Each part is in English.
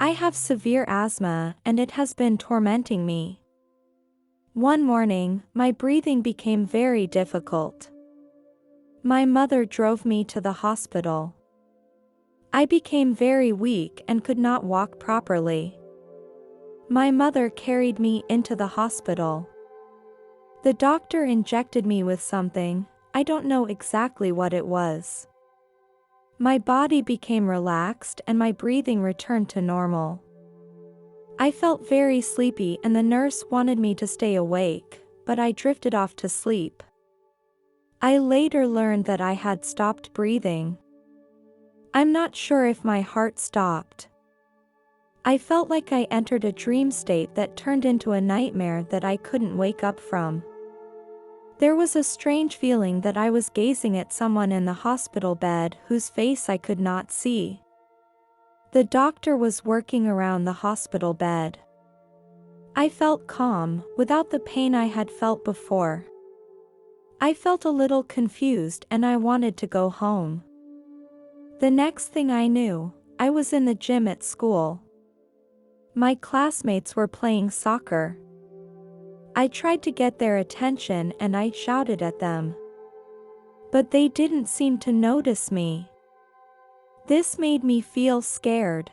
I have severe asthma and it has been tormenting me. One morning, my breathing became very difficult. My mother drove me to the hospital. I became very weak and could not walk properly. My mother carried me into the hospital. The doctor injected me with something, I don't know exactly what it was. My body became relaxed and my breathing returned to normal. I felt very sleepy and the nurse wanted me to stay awake, but I drifted off to sleep. I later learned that I had stopped breathing. I'm not sure if my heart stopped. I felt like I entered a dream state that turned into a nightmare that I couldn't wake up from. There was a strange feeling that I was gazing at someone in the hospital bed whose face I could not see. The doctor was working around the hospital bed. I felt calm, without the pain I had felt before. I felt a little confused and I wanted to go home. The next thing I knew, I was in the gym at school. My classmates were playing soccer. I tried to get their attention and I shouted at them. But they didn't seem to notice me. This made me feel scared.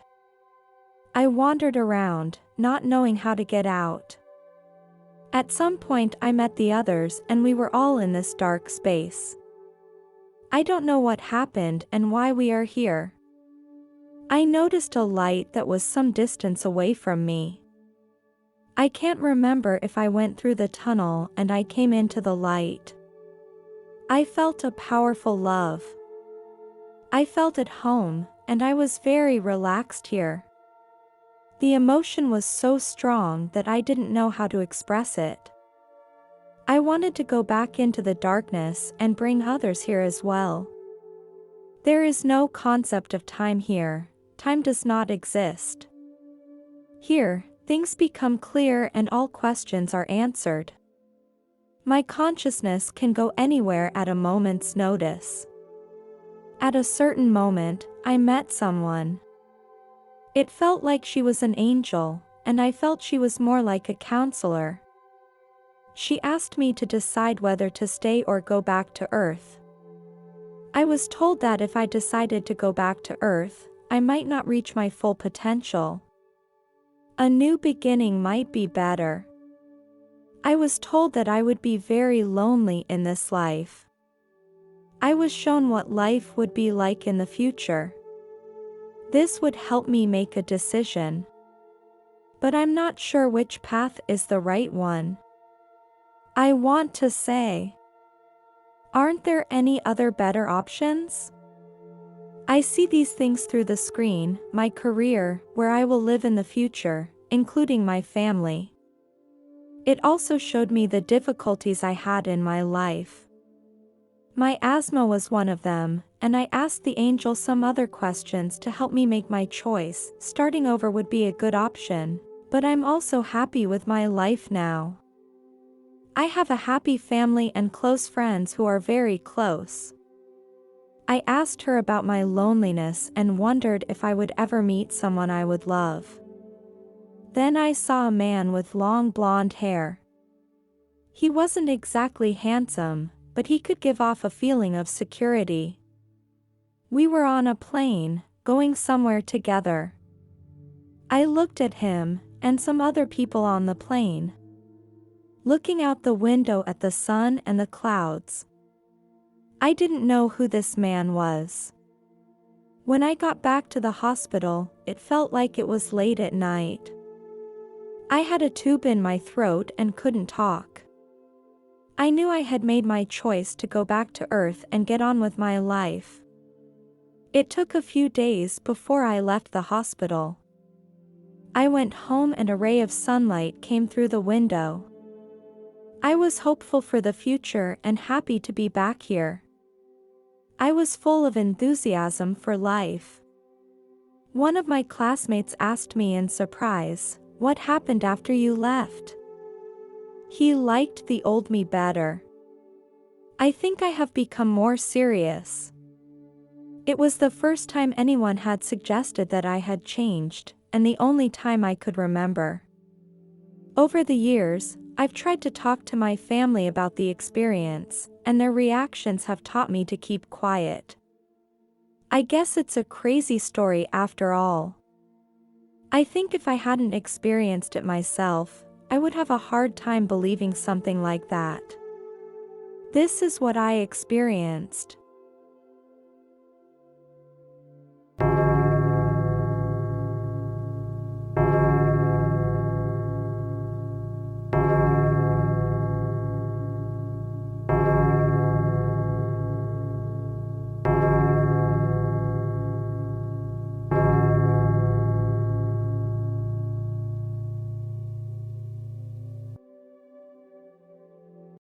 I wandered around, not knowing how to get out. At some point I met the others and we were all in this dark space. I don't know what happened and why we are here. I noticed a light that was some distance away from me. I can't remember if I went through the tunnel and I came into the light. I felt a powerful love. I felt at home, and I was very relaxed here. The emotion was so strong that I didn't know how to express it. I wanted to go back into the darkness and bring others here as well. There is no concept of time here, time does not exist. Here, things become clear and all questions are answered. My consciousness can go anywhere at a moment's notice. At a certain moment, I met someone. It felt like she was an angel, and I felt she was more like a counselor. She asked me to decide whether to stay or go back to Earth. I was told that if I decided to go back to Earth, I might not reach my full potential. A new beginning might be better. I was told that I would be very lonely in this life. I was shown what life would be like in the future. This would help me make a decision. But I'm not sure which path is the right one. I want to say, aren't there any other better options? I see these things through the screen, my career, where I will live in the future, including my family. It also showed me the difficulties I had in my life. My asthma was one of them, and I asked the angel some other questions to help me make my choice. Starting over would be a good option, but I'm also happy with my life now. I have a happy family and close friends who are very close. I asked her about my loneliness and wondered if I would ever meet someone I would love. Then I saw a man with long blonde hair. He wasn't exactly handsome, but he could give off a feeling of security. We were on a plane, going somewhere together. I looked at him, and some other people on the plane, looking out the window at the sun and the clouds. I didn't know who this man was. When I got back to the hospital, it felt like it was late at night. I had a tube in my throat and couldn't talk. I knew I had made my choice to go back to Earth and get on with my life. It took a few days before I left the hospital. I went home and a ray of sunlight came through the window. I was hopeful for the future and happy to be back here. I was full of enthusiasm for life. One of my classmates asked me in surprise, "What happened after you left?" He liked the old me better. I think I have become more serious. It was the first time anyone had suggested that I had changed, and the only time I could remember. Over the years, I've tried to talk to my family about the experience, and their reactions have taught me to keep quiet. I guess it's a crazy story after all. I think if I hadn't experienced it myself, I would have a hard time believing something like that. This is what I experienced.